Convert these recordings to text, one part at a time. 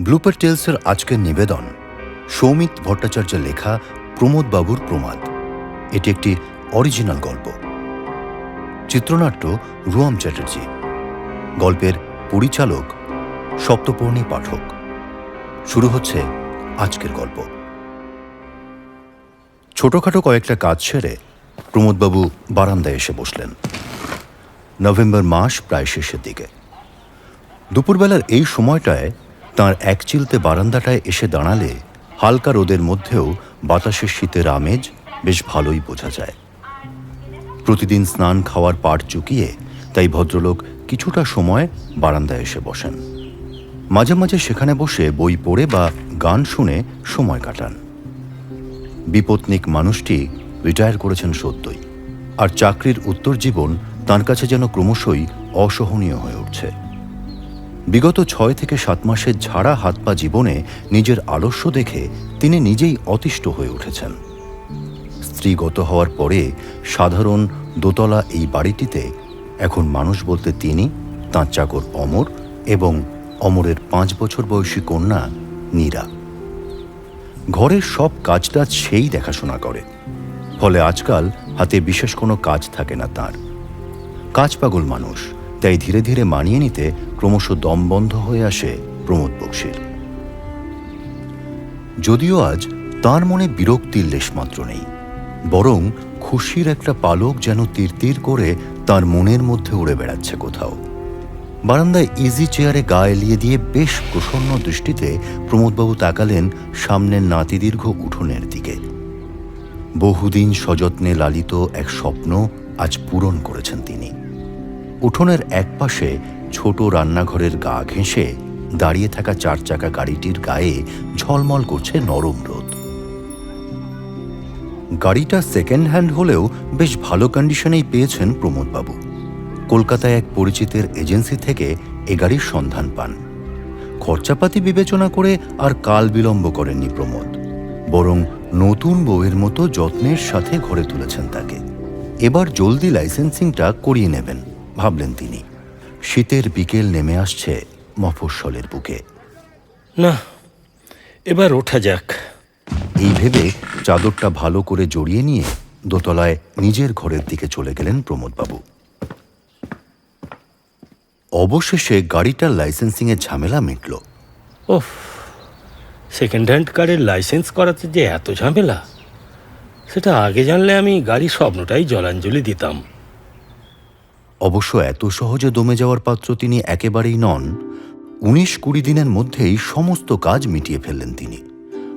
ব্লুপার টেলসের আজকের নিবেদন সৌমিত ভট্টাচার্যের লেখা প্রমোদবাবুর প্রমাদ। এটি একটি অরিজিনাল গল্প। চিত্রনাট্য রুয়াম চ্যাটার্জি। গল্পের পরিচালক সপ্তপর্ণী পাঠক। শুরু হচ্ছে আজকের গল্প। ছোটখাটো কয়েকটা কাজ সেরে প্রমোদবাবু বারান্দায় এসে বসলেন। নভেম্বর মাস প্রায় শেষের দিকে। দুপুরবেলার এই সময়টায় তাঁর একচিলতে বারান্দাটায় এসে দাঁড়ালে হালকা রোদের মধ্যেও বাতাসের শীতের আমেজ বেশ ভালোই বোঝা যায়। প্রতিদিন স্নান খাওয়ার পাট চুকিয়ে তাই ভদ্রলোক কিছুটা সময় বারান্দায় এসে বসেন। মাঝে মাঝে সেখানে বসে বই পড়ে বা গান শুনে সময় কাটান। বিপত্নিক মানুষটি রিটায়ার করেছেন সদ্যই, আর চাকরির উত্তর জীবন তাঁর কাছে যেন ক্রমশই অসহনীয় হয়ে উঠছে। বিগত 6 থেকে 7 মাসের ঝাড়া হাত পা জীবনে নিজের আলস্য দেখে তিনি নিজেই অতিষ্ঠ হয়ে উঠেছেন। স্ত্রীগত হওয়ার পরে সাধারণ দোতলা এই বাড়িটিতে এখন মানুষ বলতে তিনি, তাঁর চাকর অমর এবং অমরের 5 বছর বয়সী কন্যা নীরা। ঘরের সব কাজটাজ সেই দেখাশোনা করে, ফলে আজকাল হাতে বিশেষ কোনো কাজ থাকে না তাঁর। কাজ পাগল মানুষ, তাই ধীরে ধীরে মানিয়ে নিতে ক্রমশ দম বন্ধ হয়ে আসে প্রমোদ বক্সীর। যদিও আজ তাঁর মনে বিরক্তির লেশমাত্র নেই, বরং খুশির একটা পালক যেন তীর তীর করে তাঁর মনের মধ্যে উড়ে বেড়াচ্ছে কোথাও। বারান্দায় ইজি চেয়ারে গা এলিয়ে দিয়ে বেশ প্রসন্ন দৃষ্টিতে প্রমোদবাবু তাকালেন সামনের নাতিদীর্ঘ উঠোনের দিকে। বহুদিন সযত্নে লালিত এক স্বপ্ন আজ পূরণ করেছেন তিনি। উঠোনের একপাশে ছোট রান্নাঘরের গা ঘেঁষে দাঁড়িয়ে থাকা 4 চাকা গাড়িটির গায়ে ঝলমল করছে নরম রোদ। গাড়িটা সেকেন্ড হ্যান্ড হলেও বেশ ভালো কন্ডিশনেই পেয়েছেন প্রমোদবাবু। কলকাতায় এক পরিচিতের এজেন্সি থেকে এ গাড়ির সন্ধান পান। খরচাপাতি বিবেচনা করে আর কাল বিলম্ব করেননি প্রমোদ, বরং নতুন বউয়ের মতো যত্নের সাথে ঘরে তুলেছেন তাকে। এবার জলদি লাইসেন্সিংটা করিয়ে নেবেন ভাবলেন তিনি। শীতের বিকেল নেমে আসছে মফস্বলের বুকে। না, এবার ওঠা যাক। এই ভেবে চাদরটা ভালো করে জড়িয়ে নিয়ে দোতলায় নিজের ঘরের দিকে চলে গেলেন প্রমোদবাবু। অবশেষে গাড়িটার লাইসেন্সিংয়ের ঝামেলা মিটল। ওফ, সেকেন্ড হ্যান্ড কারের লাইসেন্স করাতে যে এত ঝামেলা, সেটা আগে জানলে আমি গাড়ির স্বপ্নটাই জলাঞ্জলি দিতাম। অবশ্য এত সহজে দমে যাওয়ার পাত্র তিনি একেবারেই নন। 19-20 দিনের মধ্যেই সমস্ত কাজ মিটিয়ে ফেললেন তিনি।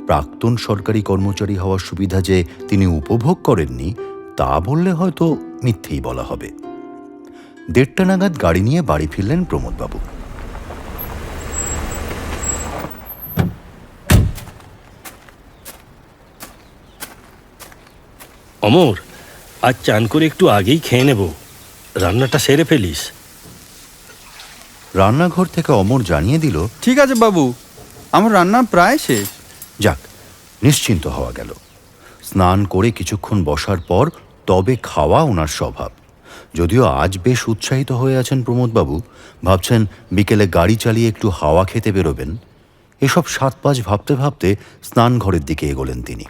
প্রাক্তন সরকারি কর্মচারী হওয়ার সুবিধা যে তিনি উপভোগ করেননি, তা বললে হয়তো মিথ্যেই বলা হবে। 1:30 নাগাদ গাড়ি নিয়ে বাড়ি ফিরলেন প্রমোদবাবু। অমর, আজ চান করে একটু আগেই খেয়ে নেব, রান্নাটা সেরে ফেলিস। রান্নাঘর থেকে অমর জানিয়ে দিল, ঠিক আছে বাবু, আমার রান্না প্রায় শেষ। যাক, নিশ্চিন্ত হওয়া গেল। স্নান করে কিছুক্ষণ বসার পর তবে খাওয়া ওনার স্বভাব। যদিও আজ বেশ উৎসাহিত হয়ে আছেন প্রমোদবাবু, ভাবছেন বিকেলে গাড়ি চালিয়ে একটু হাওয়া খেতে বেরোবেন। এসব 7-5 ভাবতে ভাবতে স্নান ঘরের দিকে এগোলেন তিনি।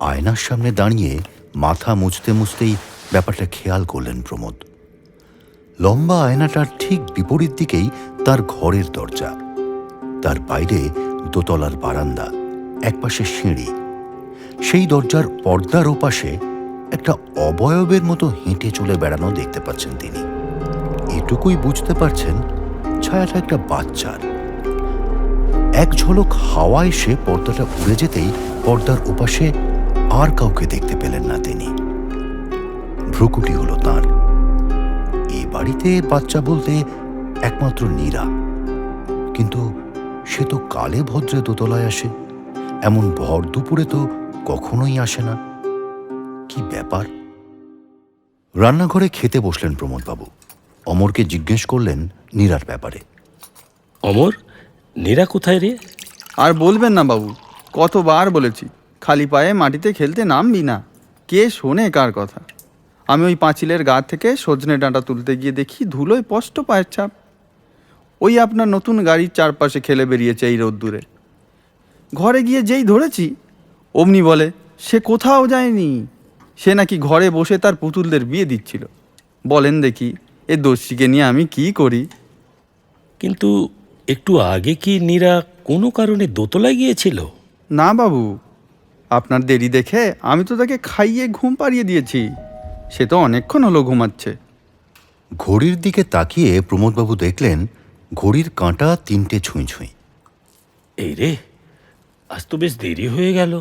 আয়নার সামনে দাঁড়িয়ে মাথা মুছতে মুছতেই ব্যাপারটা খেয়াল করলেন প্রমোদ। লম্বা আয়নাটার ঠিক বিপরীত দিকেই তার ঘরের দরজা। তার বাইরে দোতলার বারান্দা, একপাশে সিঁড়ি। সেই দরজার পর্দার ওপাশে একটা অবয়বের মতো হেঁটে চলে বেড়ানো দেখতে পাচ্ছেন তিনি। এটুকুই বুঝতে পারছেন ছায়াটা একটা বাচ্চার। এক ঝলক হাওয়া এসে পর্দাটা উড়ে যেতেই পর্দার ওপাশে আর কাউকে দেখতে পেলেন না তিনি। ভ্রুকুটি হলো তাঁর। এই বাড়িতে বাচ্চা বলতে একমাত্র নীরা, কিন্তু সে তো কালে ভদ্রে দোতলায় আসে, এমন ভর দুপুরে তো কখনোই আসে না। কি ব্যাপার? রান্নাঘরে খেতে বসলেন প্রমোদবাবু। অমরকে জিজ্ঞেস করলেন নীরার ব্যাপারে। অমর, নীরা কোথায় রে? আর বলবেন না বাবু, কতবার বলেছি খালি পায়ে মাটিতে খেলতে নামবি না। কে শোনে কার কথা? আমি ওই পাঁচিলের গা থেকে সজনে ডাঁটা তুলতে গিয়ে দেখি ধুলোয় স্পষ্ট পায়ের ছাপ। ওই আপনার নতুন গাড়ির চারপাশে খেলে বেরিয়েছে এই রোদ্দুরে। ঘরে গিয়ে যেই ধরেছি অমনি বলে সে কোথাও যায়নি, সে নাকি ঘরে বসে তার পুতুলদের বিয়ে দিচ্ছিল। বলেন দেখি এ দস্যিকে নিয়ে আমি কি করি? কিন্তু একটু আগে কি নীরা কোনো কারণে দোতলায় গিয়েছিল? না বাবু, আপনার দেরি দেখে আমি তো তাকে খাইয়ে ঘুম পাড়িয়ে দিয়েছি। সে তো অনেকক্ষণ হলো ঘুমাচ্ছে। ঘড়ির দিকে তাকিয়ে প্রমোদবাবু দেখলেন ঘড়ির কাঁটা 3টে ছুঁই ছুঁই। এই রে, আজ তো বেশ দেরি হয়ে গেল।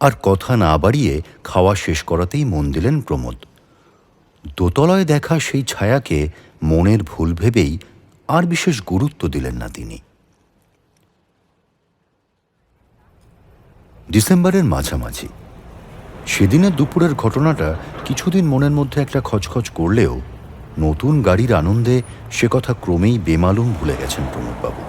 আর কথা না বাড়িয়ে খাওয়া শেষ করাতেই মন দিলেন প্রমোদ। দোতলায় দেখা সেই ছায়াকে মনের ভুল ভেবেই আর বিশেষ গুরুত্ব দিলেন না তিনি। ডিসেম্বরের মাঝামাঝি। সেদিনের দুপুরের ঘটনাটা কিছুদিন মনের মধ্যে একটা খচখচ করলেও নতুন গাড়ির আনন্দে সে কথা ক্রমেই বেমালুম ভুলে গেছেন প্রমোদবাবু।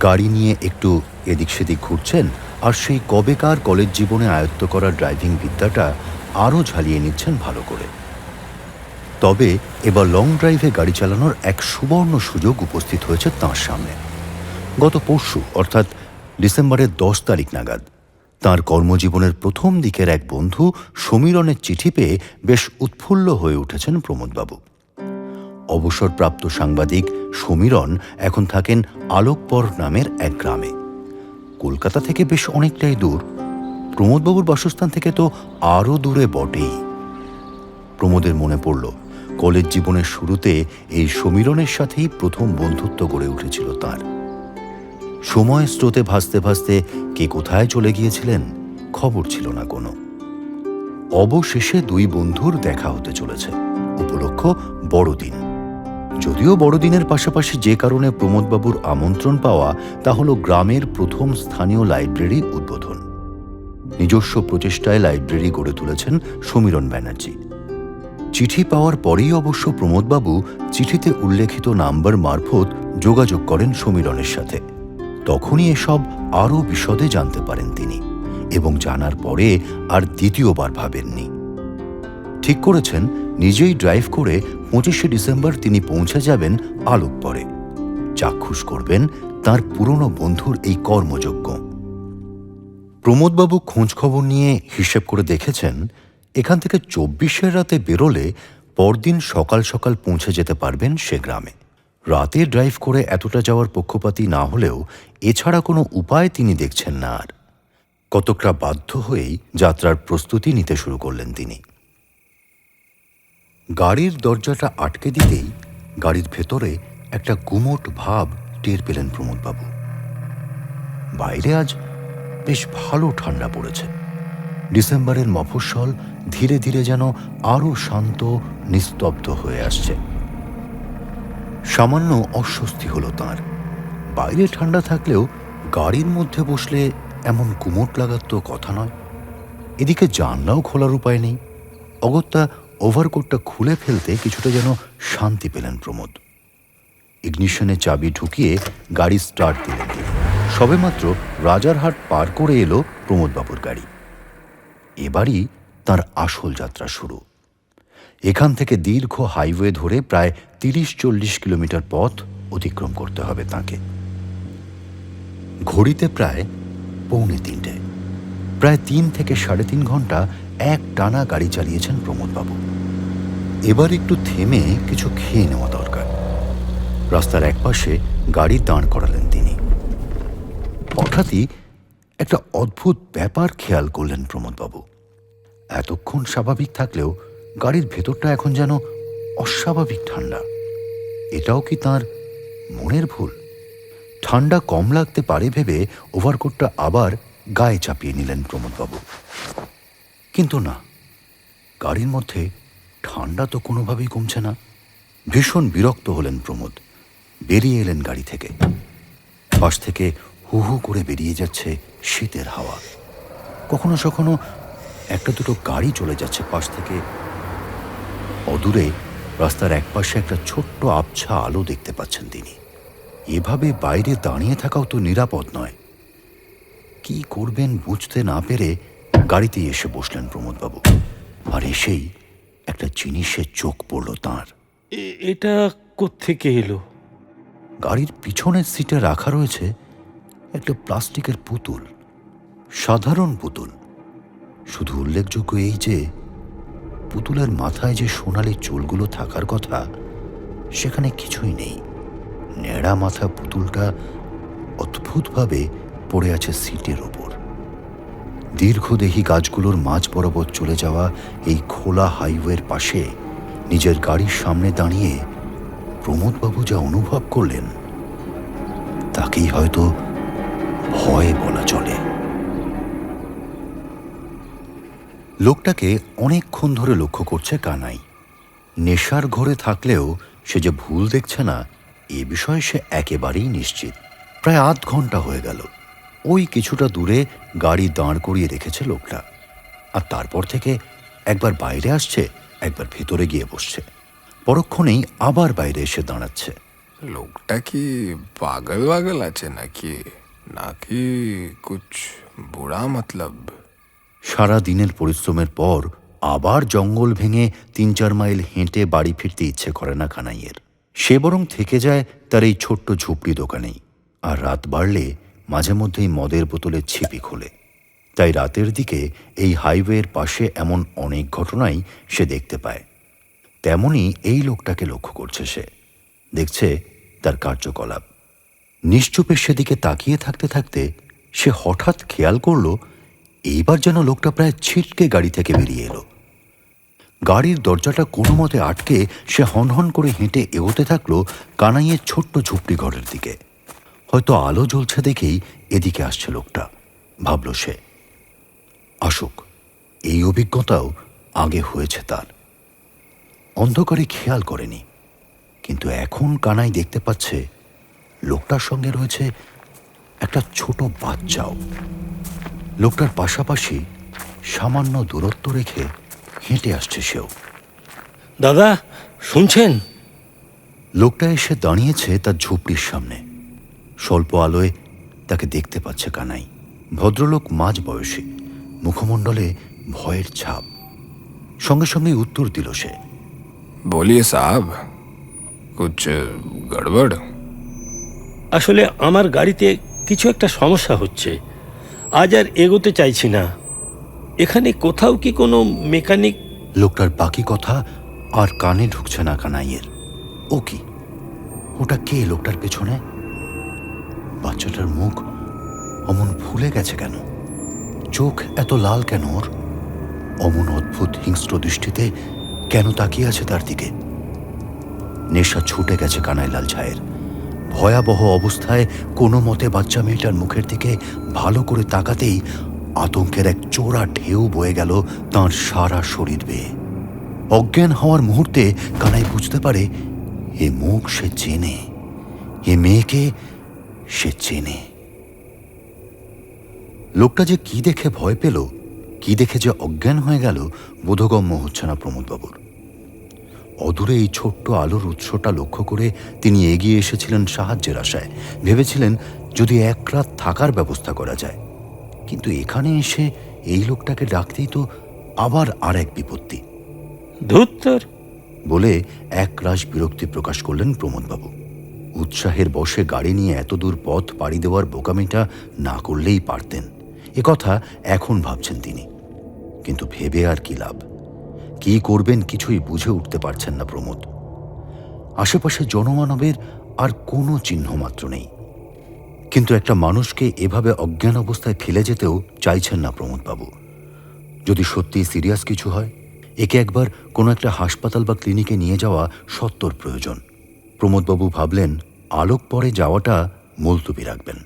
গাড়ি নিয়ে একটু এদিক সেদিক ঘুরছেন আর সেই কবেকার কলেজ জীবনে আয়ত্ত করা ড্রাইভিং বিদ্যাটা আরও ঝালিয়ে নিচ্ছেন ভালো করে। তবে এবার লং ড্রাইভে গাড়ি চালানোর এক সুবর্ণ সুযোগ উপস্থিত হয়েছে তাঁর সামনে। গত পরশু অর্থাৎ ডিসেম্বরের 10 তারিখ নাগাদ তাঁর কর্মজীবনের প্রথম দিকের এক বন্ধু সমীরণের চিঠি পেয়ে বেশ উৎফুল্ল হয়ে উঠেছেন প্রমোদবাবু। অবসরপ্রাপ্ত সাংবাদিক সমীরণ এখন থাকেন আলোকপর নামের এক গ্রামে। কলকাতা থেকে বেশ অনেকটাই দূর। প্রমোদবাবুর বাসস্থান থেকে তো আরও দূরে বটেই। প্রমোদের মনে পড়ল কলেজ জীবনের শুরুতে এই সমীরণের সাথেই প্রথম বন্ধুত্ব গড়ে উঠেছিল তার। সময় স্রোতে ভাসতে ভাসতে কে কোথায় চলে গিয়েছিলেন খবর ছিল না কোনো। অবশেষে দুই বন্ধুর দেখা হতে চলেছে, উপলক্ষ বড়দিন। যদিও বড়দিনের পাশাপাশি যে কারণে প্রমোদবাবুর আমন্ত্রণ পাওয়া তা হল গ্রামের প্রথম স্থানীয় লাইব্রেরি উদ্বোধন। নিজস্ব প্রচেষ্টায় লাইব্রেরি গড়ে তুলেছেন সমীরণ ব্যানার্জি। চিঠি পাওয়ার পরেই অবশ্য প্রমোদবাবু চিঠিতে উল্লেখিত নাম্বার মারফত যোগাযোগ করেন সমীরণের সাথে। তখনই এসব আরও বিশদে জানতে পারেন তিনি, এবং জানার পরে আর দ্বিতীয়বার ভাবেননি। ঠিক করেছেন নিজেই ড্রাইভ করে 25শে ডিসেম্বর তিনি পৌঁছে যাবেন আলোকপরে। চাক্ষুষ করবেন তার পুরনো বন্ধুর এই কর্মযজ্ঞ। প্রমোদবাবু খোঁজখবর নিয়ে হিসেব করে দেখেছেন এখান থেকে 24শে রাতে বেরোলে পরদিন সকাল সকাল পৌঁছে যেতে পারবেন সে গ্রামে। রাতে ড্রাইভ করে এতটা যাওয়ার পক্ষপাতী না হলেও এছাড়া কোনো উপায় তিনি দেখছেন না আর। কতকটা বাধ্য হয়েই যাত্রার প্রস্তুতি নিতে শুরু করলেন তিনি। গাড়ির দরজাটা আটকে দিতেই গাড়ির ভেতরে একটা গুমোট ভাব টের পেলেন প্রমোদবাবু। বাইরে আজ বেশ ভালো ঠান্ডা পড়েছে। ডিসেম্বরের মফস্বল ধীরে ধীরে যেন আরও শান্ত নিস্তব্ধ হয়ে আসছে। সামান্য অস্বস্তি হলো তাঁর। বাইরে ঠান্ডা থাকলেও গাড়ির মধ্যে বসলে এমন গুমোট লাগার তো কথা নয়। এদিকে জানলাও খোলার উপায় নেই। অগত্যা ওভারকোটটা খুলে ফেলতে কিছুটা যেন শান্তি পেলেন প্রমোদ। ইগনিশনে চাবি ঢুকিয়ে গাড়ি স্টার্ট দিলেন। সবেমাত্র রাজারহাট পার করে এলো প্রমোদবাবুর গাড়ি। এবারই তার আসল যাত্রা শুরু। এখান থেকে দীর্ঘ হাইওয়ে ধরে প্রায় 30-40 কিলোমিটার পথ অতিক্রম করতে হবে তাকে। ঘড়িতে প্রায় 2:45। প্রায় 3 থেকে 3.5 ঘন্টা এক টানা গাড়ি চালিয়েছেন প্রমোদবাবু। এবার একটু থেমে কিছু খেয়ে নেওয়া দরকার। রাস্তার একপাশে গাড়ি দাঁড় করালেন তিনি। হঠাৎই একটা অদ্ভুত ব্যাপার খেয়াল করলেন প্রমোদবাবু। এতক্ষণ স্বাভাবিক থাকলেও গাড়ির ভেতরটা এখন যেন অস্বাভাবিক ঠান্ডা। এটাও কি তার মনের ভুল? ঠান্ডা কম লাগতে পারে ভেবে ওভারকোটটা আবার গায়ে চাপিয়ে নিলেন প্রমোদবাবু। কিন্তু না, গাড়ির মধ্যে ঠান্ডা তো কোনোভাবেই কমছে না। ভীষণ বিরক্ত হলেন প্রমোদ। বেরিয়ে এলেন গাড়ি থেকে। পাশ থেকে হু হু করে বেরিয়ে যাচ্ছে শীতের হাওয়া। কখনো কখনো একটা দুটো গাড়ি চলে যাচ্ছে পাশ থেকে। অদূরে রাস্তার একপাশে একটা ছোট্ট আবছা আলো দেখতে পাচ্ছেন তিনি। এভাবে বাইরে দাঁড়িয়ে থাকাও তো নিরাপদ নয়। কি করবেন বুঝতে না পেরে গাড়িতেই এসে বসলেন প্রমোদবাবু। আর এসেই একটা জিনিসের চোখ পড়ল তাঁর। এটা কোত্থেকে এলো? গাড়ির পিছনের সিটে রাখা রয়েছে একটা প্লাস্টিকের পুতুল, সাধারণ পুতুল। শুধু উল্লেখযোগ্য এই যে পুতুলের মাথায় যে সোনালি চুলগুলো থাকার কথা সেখানে কিছুই নেই। ন্যাড়া মাথা পুতুলটা অদ্ভুতভাবে পড়ে আছে সিটের ওপর। দীর্ঘদেহী গাছগুলোর মাঝ বরাবর চলে যাওয়া এই খোলা হাইওয়ের পাশে নিজের গাড়ির সামনে দাঁড়িয়ে প্রমোদবাবু যা অনুভব করলেন তাকেই হয়তো ভয় বলা চলে। লোকটাকে অনেকক্ষণ ধরে লক্ষ্য করছে কানাই। নেশার ঘরে থাকলেও সে যে ভুল দেখছে না এ বিষয়ে সে একেবারেই নিশ্চিত। প্রায় আধ ঘন্টা হয়ে গেল ওই কিছুটা দূরে গাড়ি দাঁড় করিয়ে রেখেছে লোকটা, আর তারপর থেকে একবার বাইরে আসছে, একবার ভেতরে গিয়ে বসছে, পরক্ষণেই আবার বাইরে এসে দাঁড়াচ্ছে। লোকটা কি পাগল वागल আছে নাকি নাকি কুছ বুড়া মতলব? সারা দিনের পরিশ্রমের পর আবার জঙ্গল ভেঙে ৩-৪ মাইল হেঁটে বাড়ি ফিরতে ইচ্ছে করে না কানাইয়ের। সে বরং থেকে যায় তার এই ছোট্ট ঝুপড়ি দোকানেই, আর রাত বাড়লে মাঝে মধ্যেই মদের বোতলের ছিপি খোলে। তাই রাতের দিকে এই হাইওয়ের পাশে এমন অনেক ঘটনাই সে দেখতে পায়। তেমনই এই লোকটাকে লক্ষ্য করছে সে, দেখছে তার কার্যকলাপ। নিশ্চুপে সেদিকে তাকিয়ে থাকতে থাকতে সে হঠাৎ খেয়াল করল এইবার যেন লোকটা প্রায় ছিটকে গাড়ি থেকে বেরিয়ে এলো। গাড়ির দরজাটা কোনো মতে আটকে সে হনহন করে হেঁটে এগোতে থাকলো কানাইয়ের ছোট্ট ঝুপড়ি ঘরের দিকে। হয়তো আলো জ্বলছে দেখেই এদিকে আসছে লোকটা, ভাবল সে। আসুক, এই অভিজ্ঞতাও আগে হয়েছে তার। অন্ধকারে খেয়াল করেনি, কিন্তু এখন কানাই দেখতে পাচ্ছে লোকটার সঙ্গে রয়েছে একটা ছোট বাচ্চাও। লোকটার পাশাপাশি সামান্য দূরত্ব রেখে হেঁটে আসছে সেও। দাদা শুনছেন? লোকটা এসে দাঁড়িয়েছে তার ঝুপড়ির সামনে। স্বল্প আলোয় তাকে দেখতে পাচ্ছে কানাই। ভদ্রলোক মাঝ বয়সী, মুখমণ্ডলে ভয়ের ছাপ। সঙ্গে সঙ্গে উত্তর দিল সে, बोलिए साहब, कुछ गड़बड़? আসলে আমার গাড়িতে কিছু একটা সমস্যা হচ্ছে, আজ আর এগোতে চাইছি না। এখানে কোথাও কি কোনো মেকানিক? লোকটার বাকি কথা আর কানে ঢুকছে না কানাইয়ের। ও কি, ওটা কে লোকটার পেছনে? বাচ্চাটার মুখ অমন ফুলে গেছে কেন? চোখ এত লাল কেন ওর? অমন অদ্ভুত হিংস্র দৃষ্টিতে কেন তাকিয়ে আছে তার দিকে? নেশা ছুটে গেছে কানাইলাল ঝায়ের। ভয়াবহ অবস্থায় কোনো মতে বাচ্চা মেয়েটার মুখের দিকে ভালো করে তাকাতেই আতঙ্কের এক চোরা ঢেউ বয়ে গেল তাঁর সারা শরীর বেয়ে। অজ্ঞান হওয়ার মুহূর্তে কানাই বুঝতে পারে এ মুখ সে চেনে, এ মেয়েকে সে চেনে। লোকটা যে কি দেখে ভয় পেল, কি দেখে যে অজ্ঞান হয়ে গেল বোধগম্য হচ্ছে না প্রমোদবাবুর। অদূরে এই ছোট্ট আলোর উৎসটা লক্ষ্য করে তিনি এগিয়ে এসেছিলেন সাহায্যের আশায়। ভেবেছিলেন যদি এক রাত থাকার ব্যবস্থা করা যায়, কিন্তু এখানে এসে এই লোকটাকে ডাকতেই তো আবার আর এক বিপত্তি। ধুত্তর বলে একরাশ বিরক্তি প্রকাশ করলেন প্রমোদবাবু। উৎসাহের বশে গাড়ি নিয়ে এত দূর পথ পাড়ি দেওয়ার বোকামিটা না করলেই পারতেন, একথা এখন ভাবছেন তিনি। কিন্তু ভেবে আর কি লাভ? কি করবেন কিছুই বুঝে উঠতে পারছেন না প্রমোদ। আশেপাশে জনমানবের আর কোনো চিহ্ন মাত্র নেই, কিন্তু একটা মানুষকে এভাবে অজ্ঞান অবস্থায় ফেলে যেতেও চাইছেন না প্রমোদবাবু। যদি সত্যি সিরিয়াস কিছু হয়, একে একবার কোনো একটা হাসপাতাল বা ক্লিনিকে নিয়ে যাওয়া সত্বর প্রয়োজন। প্রমোদবাবু ভাবলেন আলোক পরে যাওয়াটা মুলতুবি রাখবেন,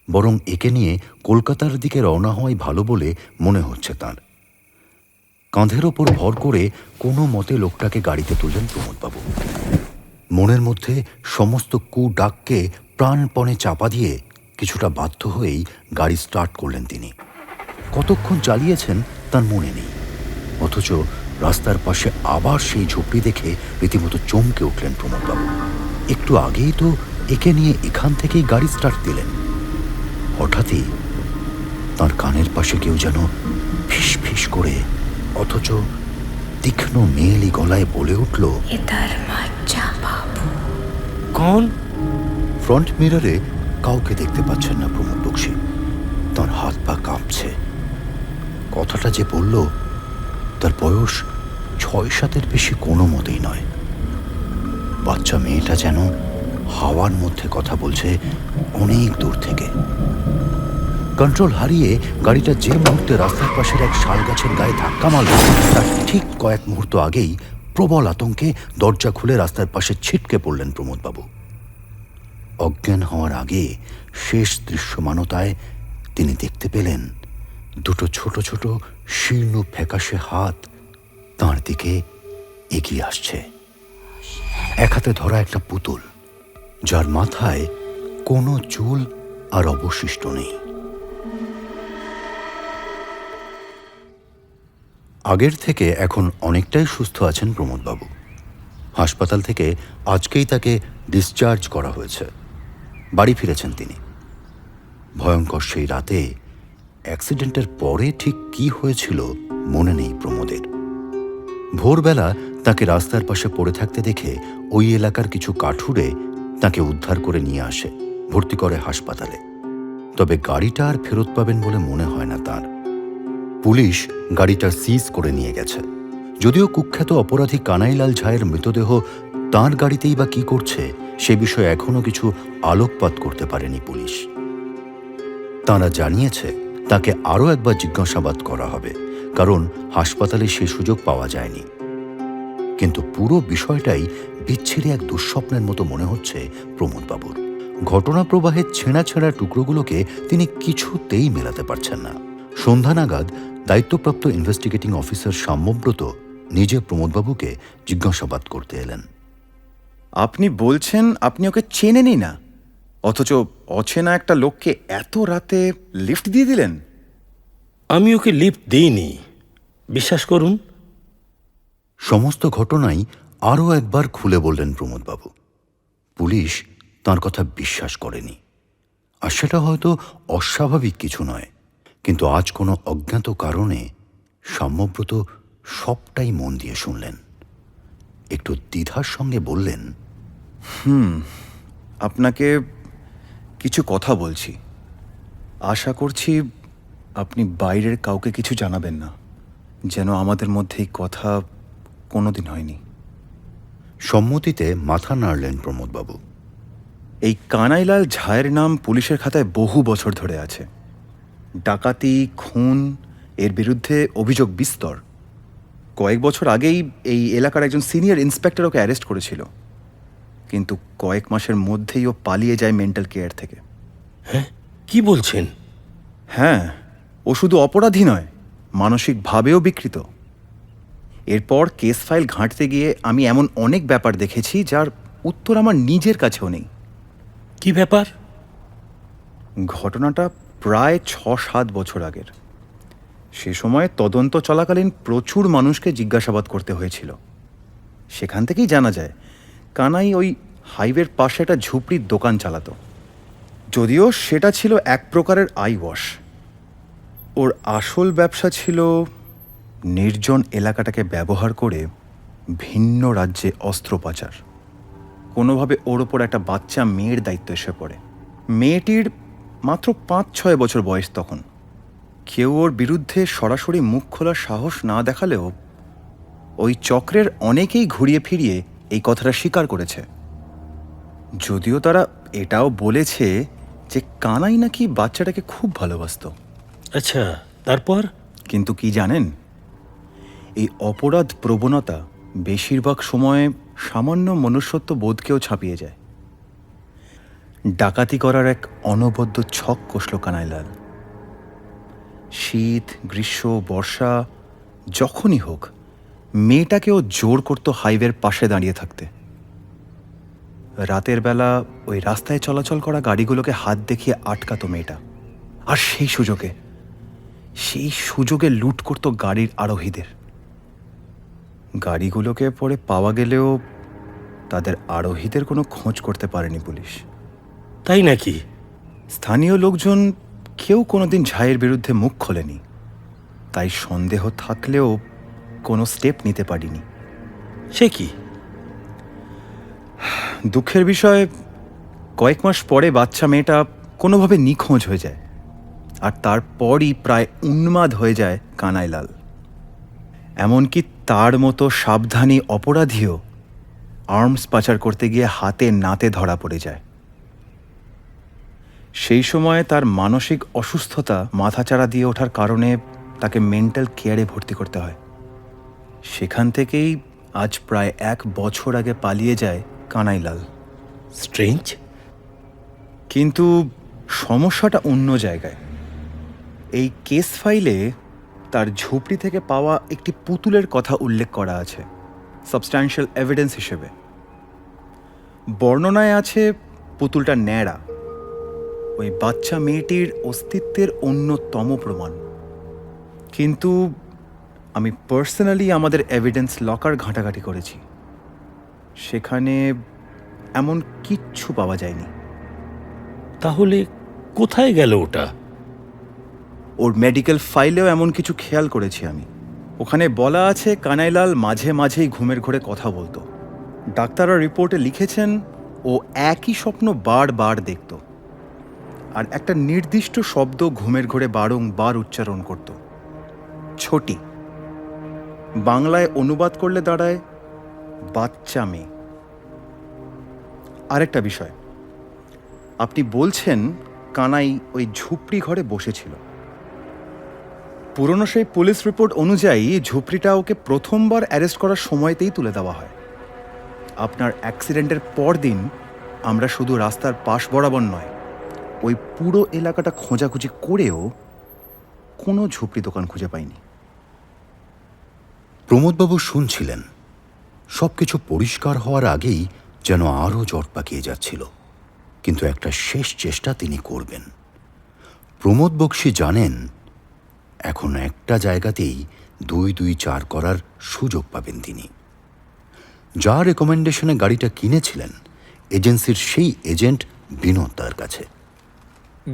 বরং একে নিয়ে কলকাতার দিকে রওনা হওয়াই ভালো বলে মনে হচ্ছে তাঁর। কাঁধের ওপর ভর করে কোনো মতে লোকটাকে গাড়িতে তুললেন প্রমোদবাবু। মনের মধ্যে সমস্ত ডাককে প্রাণপণে চাপা দিয়ে কিছুটা বাধ্য হয়েই গাড়ি স্টার্ট করলেন তিনি। কতক্ষণ চালিয়েছেন তার মনে নেই, অথচ রাস্তার পাশে আবার সেই ঝুপড়ি দেখে রীতিমতো চমকে উঠলেন প্রমোদবাবু। একটু আগেই তো একে নিয়ে এখান থেকেই গাড়ি স্টার্ট দিলেন। হঠাৎই তার কানের পাশে কেউ যেন ফিস ফিস করে অথচ তীক্ষ্ণ মেয়েলি গলায় বলে উঠল, इधर मत जा बाबू। কন? ফ্রন্ট মিররে কাউকে দেখতে পাচ্ছেন না প্রমোদ বক্সী। তার হাত পা কাঁপছে। কথাটা যে বলল তার বয়স ৬-৭-এর বেশি কোনো মতেই নয়। বাচ্চা মেয়েটা যেন হাওয়ার মধ্যে কথা বলছে অনেক দূর থেকে। কন্ট্রোল হারিয়ে গাড়িটা যে মুহূর্তে রাস্তার পাশের এক শাল গাছের গায়ে ধাক্কা মারল, তার ঠিক কয়েক মুহূর্ত আগেই প্রবল আতঙ্কে দরজা খুলে রাস্তার পাশে ছিটকে পড়লেন প্রমোদবাবু। অজ্ঞান হওয়ার আগে শেষ দৃশ্যমানতায় তিনি দেখতে পেলেন দুটো ছোট ছোট শীর্ণ ফ্যাকাশে হাত তাঁর দিকে এগিয়ে আসছে। এক হাতে ধরা একটা পুতুল, যার মাথায় কোনো চুল আর অবশিষ্ট নেই। আগের থেকে এখন অনেকটাই সুস্থ আছেন প্রমোদবাবু। হাসপাতাল থেকে আজকেই তাকে ডিসচার্জ করা হয়েছে। বাড়ি ফিরেছেন তিনি। ভয়ঙ্কর সেই রাতে অ্যাক্সিডেন্টের পরে ঠিক কি হয়েছিল মনে নেই প্রমোদের। ভোরবেলা তাকে রাস্তার পাশে পড়ে থাকতে দেখে ওই এলাকার কিছু কাঠুরে তাকে উদ্ধার করে নিয়ে আসে, ভর্তি করে হাসপাতালে। তবে গাড়িটা আর ফেরত পাবেন বলে মনে হয় না তার। পুলিশ গাড়িটা সিজ করে নিয়ে গেছে। যদিও কুখ্যাত অপরাধী কানাইলাল ঝায়ের মৃতদেহ তাঁর গাড়িতেই বা কি করছে সে বিষয়ে এখনো কিছু আলোকপাত করতে পারেনি পুলিশ। তাঁরা জানিয়েছে তাকে আরও একবার জিজ্ঞাসাবাদ করা হবে, কারণ হাসপাতালে সে সুযোগ পাওয়া যায়নি। কিন্তু পুরো বিষয়টাই বিচ্ছিরি এক দুঃস্বপ্নের মতো মনে হচ্ছে প্রমোদবাবুর। ঘটনা প্রবাহের ছেঁড়া ছেঁড়া টুকরোগুলোকে তিনি কিছুতেই মেলাতে পারছেন না। সন্ধ্যা নাগাদ দায়িত্বপ্রাপ্ত ইনভেস্টিগেটিং অফিসার সাম্যব্রত নিজে প্রমোদবাবুকে জিজ্ঞাসাবাদ করতে এলেন। আপনি বলছেন আপনি ওকে চেনেনই না, অথচ অচেনা একটা লোককে এত রাতে লিফট দিয়ে দিলেন? আমি ওকে লিফট দিইনি, বিশ্বাস করুন। সমস্ত ঘটনাই আরও একবার খুলে বললেন প্রমোদবাবু। পুলিশ তার কথা বিশ্বাস করেনি। আর সেটা হয়তো অস্বাভাবিক কিছু নয়, কিন্তু আজ কোনো অজ্ঞাত কারণে সাম্যব্রত সবটাই মন দিয়ে শুনলেন। একটু দ্বিধার সঙ্গে বললেন, আপনাকে কিছু কথা বলছি। আশা করছি আপনি বাইরের কাউকে কিছু জানাবেন না, যেন আমাদের মধ্যে এই কথা কোনোদিন হয়নি। সম্মতিতে মাথা নাড়লেন প্রমোদবাবু। এই কানাইলাল ঝায়ের নাম পুলিশের খাতায় বহু বছর ধরে আছে। ডাকাতি, খুন, এর বিরুদ্ধে অভিযোগ বিস্তর। কয়েক বছর আগেই এই এলাকার একজন সিনিয়র ইন্সপেক্টর ওকে অ্যারেস্ট করেছিল, কিন্তু কয়েক মাসের মধ্যেই ও পালিয়ে যায় মেন্টাল কেয়ার থেকে। হ্যাঁ, কি বলছেন? হ্যাঁ, ও শুধু অপরাধী নয়, মানসিকভাবেও বিকৃত। এরপর কেস ফাইল ঘাঁটতে গিয়ে আমি এমন অনেক ব্যাপার দেখেছি যার উত্তর আমার নিজের কাছেও নেই। কি ব্যাপার? ঘটনাটা প্রায় ৬-৭ বছর আগের। সে সময় তদন্ত চলাকালীন প্রচুর মানুষকে জিজ্ঞাসাবাদ করতে হয়েছিল। সেখান থেকেই জানা যায় কানাই ওই হাইওয়ের পাশে একটা ঝুপড়ির দোকান চালাতো। যদিও সেটা ছিল এক প্রকারের আই ওয়াশ। ওর আসল ব্যবসা ছিল নির্জন এলাকাটাকে ব্যবহার করে ভিন্ন রাজ্যে অস্ত্র পাচার। কোনোভাবে ওর ওপর একটা বাচ্চা মেয়ের দায়িত্ব এসে পড়ে। মেয়েটির মাত্র ৫-৬ বছর বয়স তখন। কেউ ওর বিরুদ্ধে সরাসরি মুখ খোলার সাহস না দেখালেও ওই চক্রের অনেকেই ঘুরিয়ে ফিরিয়ে এই কথাটা স্বীকার করেছে। যদিও তারা এটাও বলেছে যে কানাই নাকি বাচ্চাটাকে খুব ভালোবাসত। আচ্ছা, তারপর? কিন্তু কি জানেন, এই অপরাধ প্রবণতা বেশিরভাগ সময়ে সামান্য মনুষ্যত্ব বোধকেও ছাপিয়ে যায়। ডাকাতি করার এক অনবদ্য ছক কষল কানাইলাল। শীত, গ্রীষ্ম, বর্ষা যখনই হোক মেয়েটাকেও জোর করত হাইওয়ের পাশে দাঁড়িয়ে থাকতে। রাতের বেলা ওই রাস্তায় চলাচল করা গাড়িগুলোকে হাত দেখিয়ে আটকাতো মেয়েটা, আর সেই সুযোগে লুট করত গাড়ির আরোহীদের। গাড়িগুলোকে পরে পাওয়া গেলেও তাদের আরোহীদের কোনো খোঁজ করতে পারেনি পুলিশ। তাই নাকি? স্থানীয় লোকজন কেউ কোনোদিন ঝায়ের বিরুদ্ধে মুখ খোলেনি, তাই সন্দেহ থাকলেও কোনো স্টেপ নিতে পারিনি। সে কি? দুঃখের বিষয়, কয়েক মাস পরে বাচ্চা মেয়েটা কোনোভাবে নিখোঁজ হয়ে যায়, আর তারপরই প্রায় উন্মাদ হয়ে যায় কানাইলাল। এমনকি তার মতো সাবধানী অপরাধীও আর্মস পাচার করতে গিয়ে হাতে নাতে ধরা পড়ে যায়। সেই সময়ে তার মানসিক অসুস্থতা মাথাচাড়া দিয়ে ওঠার কারণে তাকে মেন্টাল কেয়ারে ভর্তি করতে হয়। সেখান থেকেই আজ প্রায় 1 বছর আগে পালিয়ে যায় কানাইলাল। স্ট্রেঞ্জ। কিন্তু সমস্যাটা অন্য জায়গায়। এই কেস ফাইলে তার ঝুপড়ি থেকে পাওয়া একটি পুতুলের কথা উল্লেখ করা আছে সাবস্ট্যান্সিয়াল এভিডেন্স হিসেবে। বর্ণনায় আছে পুতুলটা ন্যাড়া, ওই বাচ্চা মেয়েটির অস্তিত্বের অন্যতম প্রমাণ। কিন্তু আমি পার্সোনালি আমাদের এভিডেন্স লকার ঘাঁটাঘাঁটি করেছি, সেখানে এমন কিচ্ছু পাওয়া যায়নি। তাহলে কোথায় গেল ওটা? ওর মেডিকেল ফাইলেও এমন কিছু খেয়াল করেছি আমি। ওখানে বলা আছে কানাইলাল মাঝে মাঝেই ঘুমের ঘোরে কথা বলতো। ডাক্তাররা রিপোর্টে লিখেছেন ও একই স্বপ্ন বারবার দেখত, আর একটা নির্দিষ্ট শব্দ ঘুমের ঘোরে বারংবার উচ্চারণ করত, ছোটি। বাংলায় অনুবাদ করলে দাঁড়ায় বাচ্চা মেয়ে। আরেকটা বিষয়, আপনি বলছেন কানাই ওই ঝুপড়ি ঘরে বসেছিল। পুরনো সেই পুলিশ রিপোর্ট অনুযায়ী ঝুপড়িটা ওকে প্রথমবার অ্যারেস্ট করার সময়তেই তুলে দেওয়া হয়। আপনার অ্যাক্সিডেন্টের পর দিন আমরা শুধু রাস্তার পাশ বরাবর নয়, ওই পুরো এলাকাটা খোঁজাখুঁজি করেও কোনো ঝুপড়ি দোকান খুঁজে পাইনি। প্রমোদবাবু শুনছিলেন। সবকিছু পরিষ্কার হওয়ার আগেই যেন আরও জট পাকিয়ে যাচ্ছিল, কিন্তু একটা শেষ চেষ্টা তিনি করবেন। প্রমোদ বক্সী জানেন এখন একটা জায়গাতেই 2-2-4 করার সুযোগ পাবেন তিনি। যা রেকমেন্ডেশনে গাড়িটা কিনেছিলেন এজেন্সির সেই এজেন্ট বিনোদ তার কাছে।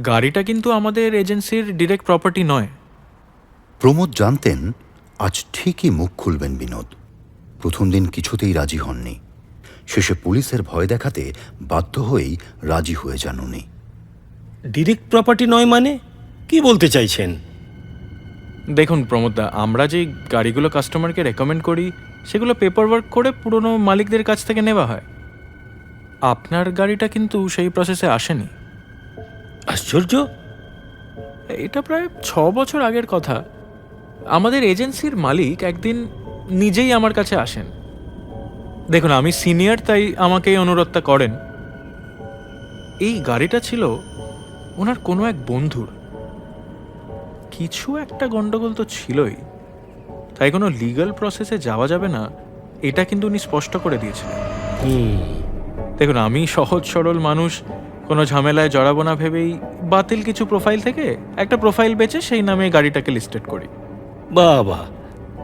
গাড়িটা কিন্তু আমাদের এজেন্সির ডিরেক্ট প্রপার্টি নয়। প্রমোদ জানতেন আজ ঠিকই মুখ খুলবেন বিনোদ। প্রথম দিন কিছুতেই রাজি হননি, শেষে পুলিশের ভয় দেখাতে বাধ্য হয়েই রাজি হয়ে যান উনি। ডিরেক্ট প্রপার্টি নয় মানে কি বলতে চাইছেন? দেখুন প্রমোদদা, আমরা যে গাড়িগুলো কাস্টমারকে রেকমেন্ড করি সেগুলো পেপার ওয়ার্ক করে পুরনো মালিকদের কাছ থেকে নেওয়া হয়। আপনার গাড়িটা কিন্তু সেই প্রসেসে আসেনি। আশ্চর্য। এটা প্রায় 6 বছর আগের কথা। আমাদের এজেন্সির মালিক একদিন নিজেই আমার কাছে আসেন। দেখুন, আমি সিনিয়র, তাই আমাকে এই অনুরোধটা করেন। এই গাড়িটা ছিল ওনার কোনো এক বন্ধুর। কিছু একটা গন্ডগোল তো ছিলই, তাই কোনো লিগ্যাল প্রসেসে যাওয়া যাবে না এটা কিন্তু উনি স্পষ্ট করে দিয়েছিলেন। দেখুন, আমি সহজ সরল মানুষ, কোনো ঝামেলায় জড়াবো না ভেবেই বাতিল কিছু প্রোফাইল থেকে একটা প্রোফাইল বেচে সেই নামে গাড়িটাকে লিস্টেড করি। বাবা,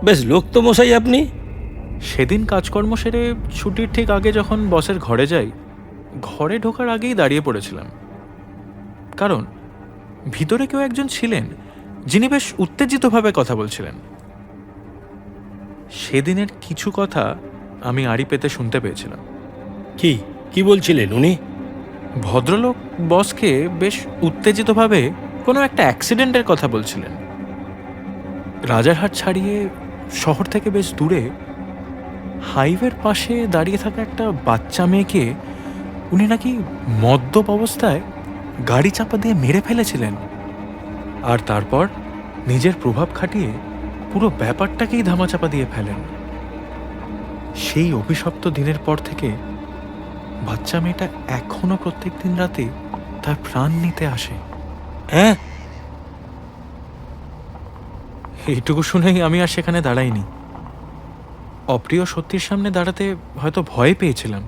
বেশ লোক তো মশাই আপনি। সেদিন কাজকর্ম সেরে ছুটির ঠিক আগে যখন বসের ঘরে যাই, ঘরে ঢোকার আগেই দাঁড়িয়ে পড়েছিলাম, কারণ ভিতরে কেউ একজন ছিলেন যিনি বেশ উত্তেজিতভাবে কথা বলছিলেন। সেদিনের কিছু কথা আমি আড়ি পেতে শুনতে পেয়েছিলাম। কি কি বলছিলেন উনি? ভদ্রলোক বসকে বেশ উত্তেজিতভাবে কোনো একটা অ্যাক্সিডেন্টের কথা বলছিলেন। রাজারহাট ছাড়িয়ে শহর থেকে বেশ দূরে হাইওয়ের পাশে দাঁড়িয়ে থাকা একটা বাচ্চা মেয়েকে উনি নাকি মদ্যপ অবস্থায় গাড়ি চাপা দিয়ে মেরে ফেলেছিলেন, আর তারপর নিজের প্রভাব খাটিয়ে পুরো ব্যাপারটাকেই ধামাচাপা দিয়ে ফেলেন। সেই অভিশপ্ত দিনের পর থেকে বাচ্চা মেয়েটা এখনো প্রত্যেক দিন রাতে তার প্রাণ নিতে আসে। হ্যাঁ, এইটুকু শুনেই আমি আর সেখানে দাঁড়াইনি। অপ্রিয় সত্যির সামনে দাঁড়াতে হয়তো ভয় পেয়েছিলাম,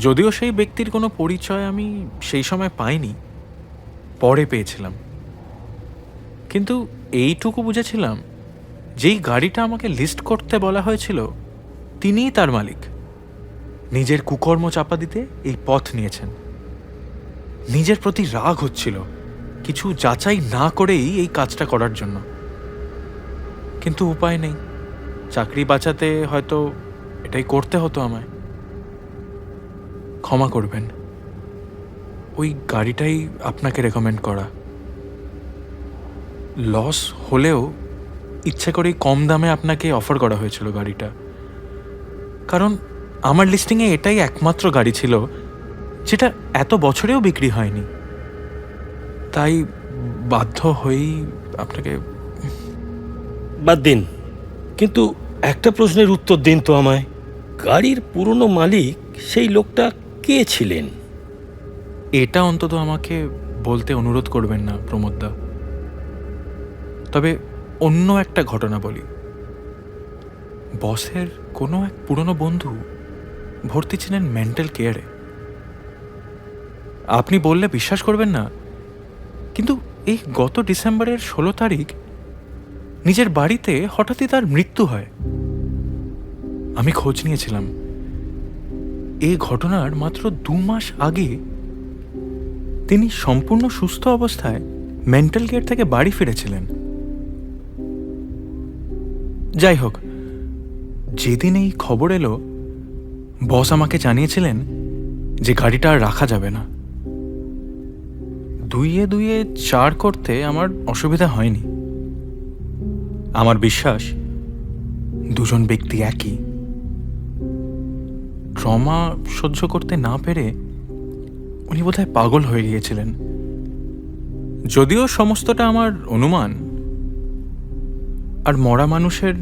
যদিও সেই ব্যক্তির কোনো পরিচয় আমি সেই সময় পাইনি, পরে পেয়েছিলাম। কিন্তু এইটুকু বুঝেছিলাম, যেই গাড়িটা আমাকে লিস্ট করতে বলা হয়েছিল তিনিই তার মালিক। নিজের কুকর্ম চাপা দিতে এই পথ নিয়েছেন। নিজের প্রতি রাগ হচ্ছিল কিছু যাচাই না করেই এই কাজটা করার জন্য, কিন্তু উপায় নেই। চাকরি বাঁচাতে হয়তো এটাই করতে হতো আমায়। ক্ষমা করবেন, ওই গাড়িটাই আপনাকে রেকমেন্ড করা। লস হলেও ইচ্ছে করেই কম দামে আপনাকে অফার করা হয়েছিল গাড়িটা, কারণ আমার লিস্টিংয়ে এটাই একমাত্র গাড়ি ছিল যেটা এত বছরেও বিক্রি হয়নি। তাই বাধ্য হয়েই আপনাকে। বাদ দিন, কিন্তু একটা প্রশ্নের উত্তর দিন তো আমায়। গাড়ির পুরনো মালিক সেই লোকটা কে ছিলেন? এটা অন্তত আমাকে বলতে অনুরোধ করবেন না প্রমোদদা। তবে অন্য একটা ঘটনা বলি। বসের কোনো এক পুরনো বন্ধু ভর্তি ছিলেন মেন্টাল কেয়ারে। আপনি বললে বিশ্বাস করবেন না, কিন্তু এই গত ডিসেম্বরের 16 তারিখ নিজের বাড়িতে হঠাৎই তার মৃত্যু হয়। আমি খোঁজ নিয়েছিলাম। এই ঘটনার মাত্র 2 মাস আগে তিনি সম্পূর্ণ সুস্থ অবস্থায় মেন্টাল কেয়ার থেকে বাড়ি ফিরেছিলেন। যাই হোক, যেদিন এই খবর এলো, বস আমাকে জানিয়েছিলেন যে গাড়িটা আর রাখা যাবে না। 2-2 4 করতে আমার অসুবিধা হয়নি। আমার বিশ্বাস দুজন ব্যক্তি একই। ট্রমা সহ্য করতে না পেরে উনি বোধহয় পাগল হয়ে গিয়েছিলেন। যদিও সমস্তটা আমার অনুমান, আর মরা মানুষের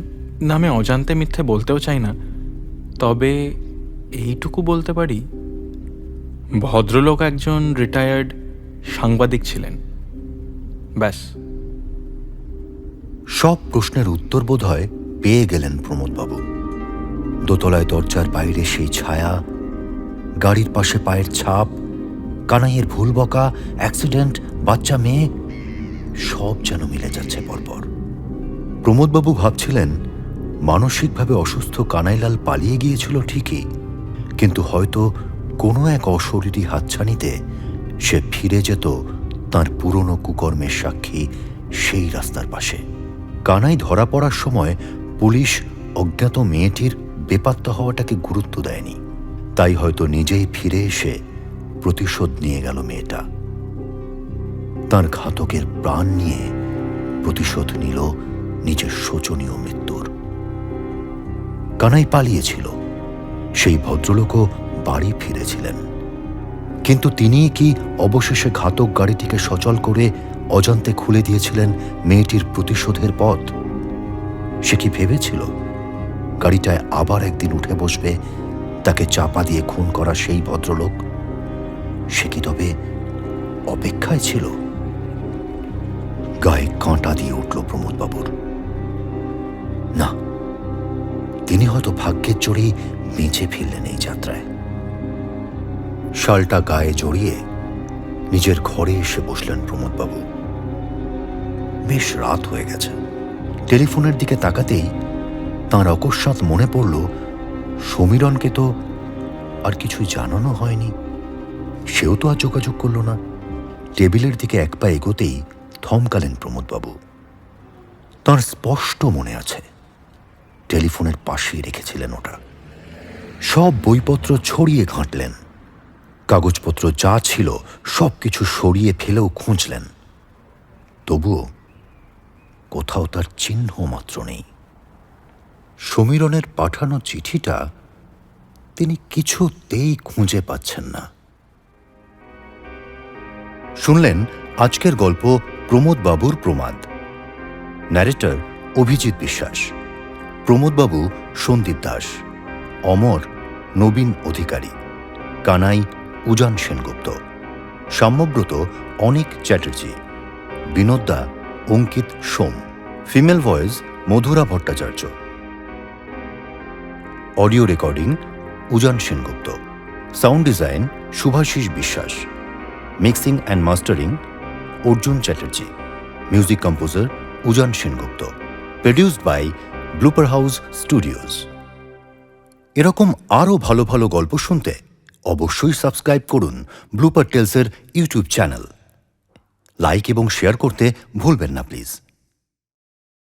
নামে অজান্তে মিথ্যে বলতেও চাই না, তবে এইটুকু বলতে পারি, ভদ্রলোক একজন রিটায়ার্ড সাংবাদিক ছিলেন। ব্যাস। সব প্রশ্নের উত্তর বোধহয় পেয়ে গেলেন প্রমোদবাবু। দোতলায় দরজার বাইরে সেই ছায়া, গাড়ির পাশে পায়ের ছাপ, কানাইয়ের ভুল বকা, অ্যাক্সিডেন্ট, বাচ্চা মেয়ে, সব যেন মিলে যাচ্ছে পরপর। প্রমোদবাবু ভাবছিলেন মানসিকভাবে অসুস্থ কানাইলাল পালিয়ে গিয়েছিল ঠিকই, কিন্তু হয়তো কোনো এক অশরীরী হাতছানিতে সে ফিরে যেত তার পুরনো কুকর্মের সাক্ষী সেই রাস্তার পাশে। কানাই ধরা পড়ার সময় পুলিশ অজ্ঞাত মেয়েটির বেপাত্তা হওয়াটাকে গুরুত্ব দেয়নি, তাই হয়তো নিজেই ফিরে এসে প্রতিশোধ নিয়ে গেল মেয়েটা। তার ঘাতকের প্রাণ নিয়ে প্রতিশোধ নিল নিজের শোচনীয় মৃত্যুর। কানাই পালিয়েছিল, সেই ভদ্রলোকও বাড়ি ফিরেছিলেন, কিন্তু তিনি কি অবশেষে ঘাতক গাড়িটিকে সচল করে অজান্তে খুলে দিয়েছিলেন মেয়েটির প্রতিশোধের পথ? সে কি ভেবেছিল গাড়িটায় আবার একদিন উঠে বসবে তাকে চাপা দিয়ে খুন করা সেই ভদ্রলোক? সে কি তবে অপেক্ষায় ছিল? গায়ে কাঁটা দিয়ে উঠল প্রমোদবাবুর। না, তিনি হয়তো ভাগ্যের জোরেই বেঁচে ফিরলেন এই যাত্রায়। শালটা গায়ে জড়িয়ে নিজের ঘরে এসে বসলেন প্রমোদবাবু। বেশ রাত হয়ে গেছে। টেলিফোনের দিকে তাকাতেই তাঁর অকস্মাৎ মনে পড়ল সমীরণকে তো আর কিছুই জানানো হয়নি। সেও তো আর যোগাযোগ করল না। টেবিলের দিকে এক পা এগোতেই থমকালেন প্রমোদবাবু। তাঁর স্পষ্ট মনে আছে টেলিফোনের পাশেই রেখেছিলেন ওটা। সব বইপত্র ছড়িয়ে ঘাঁটলেন, কাগজপত্র যা ছিল সব কিছু সরিয়ে ফেলেও খুঁজলেন, তবুও কোথাও তার চিহ্ন মাত্র নেই। সমীরণের পাঠানো চিঠিটা তিনি কিছুতেই খুঁজে পাচ্ছেন না। শুনলেন আজকের গল্প প্রমোদবাবুর প্রমাদ। ন্যারেটর অভিজিৎ বিশ্বাস, প্রমোদবাবু সন্দীপ দাস, অমর নবীন অধিকারী, কানাই উজান সেনগুপ্ত, সাম্যব্রত অনিক চ্যাটার্জি, বিনোদদা Ankit Som, female voice Madhura Bhattacharya, audio recording Ujan Sengupta, sound design Shubhashis Biswas, mixing and mastering Arjun Chatterjee, music composer Ujan Sengupta, produced by Blooper House Studios. এরকম আরও ভালো ভালো গল্প শুনতে অবশ্যই সাবস্ক্রাইব করুন ব্লুপার টেলসের ইউটিউব চ্যানেল। লাইক এবং শেয়ার করতে ভুলবেন না প্লিজ।